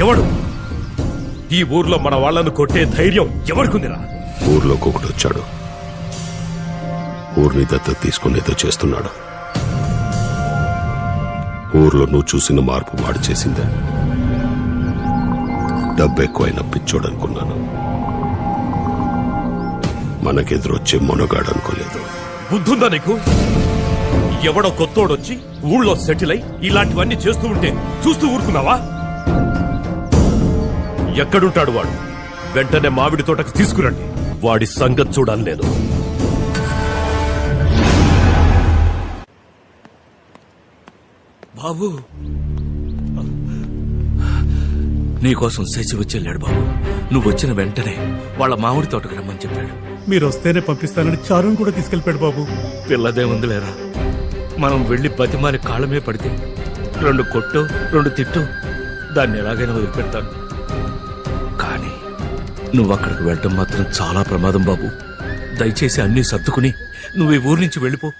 ఎవడు ఈ ఊర్లో మన వాళ్లను కొట్టే ధైర్యం ఎవరికుందిరా? ఊర్లోకి ఒకటి వచ్చాడు. ఊరిని దత్తత తీసుకునేదో చేస్తున్నాడు. ఊర్లో నువ్వు చూసిన మార్పు వాడు చేసిందే. డబ్బు ఎక్కువైన పిచ్చోడనుకున్నాను. మనకెదురొచ్చే మొనగాడనుకోలేదు. బుద్ధుందా నీకు? ఎవడో కొత్తోడొచ్చి ఊళ్ళో సెటిల్ అయి ఇలాంటివన్నీ చేస్తూ ఉంటే చూస్తూ ఊరుకున్నావా? ఎక్కడుంటాడు వాడు? వెంటనే మామిడి తోటకు తీసుకురండి. వాడి సంగతి చూడాలి నేను. బాబు, నీకోసం శశి వచ్చేళ్ళాడు బాబు. నువ్వు వచ్చిన వెంటనే వాళ్ళ మామిడి తోటకు రమ్మని చెప్పాడు. మీరు వస్తేనే పంపిస్తానని చారుని కూడా తీసుకెళ్ళిపోయాడు బాబు. పిల్లదే ఉందిలేరా, మనం వెళ్లి బతిమాలి కాళ్ళమే పడితే 2 కొట్టు 2 తిట్టు దాన్ని ఎలాగైనా వదిలిపెడతాను. కానీ నువ్వు అక్కడికి వెళ్ళటం మాత్రం చాలా ప్రమాదం బాబు. దయచేసి అన్నీ సర్దుకుని నువ్వు ఈ ఊరి నుంచి వెళ్ళిపో.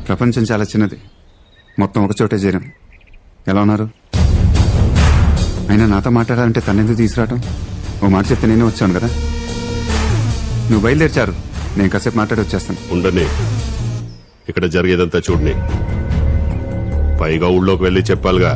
ప్రపంచం చాలా చిన్నది. మొత్తం ఒక చోటే చేరాం. ఎలా ఉన్నారు? అయినా నాతో మాట్లాడాలంటే తనెందుకు తీసుకురావటం? ఓ మాట చెప్తే నేనే వచ్చాను కదా. నువ్వు బయలుదేర్చారు, నేను కాసేపు మాట్లాడి వచ్చేస్తాను. ఉండని, ఇక్కడ జరిగేదంతా చూడని. పైగా ఊళ్ళోకి వెళ్ళి చెప్పాలిగా.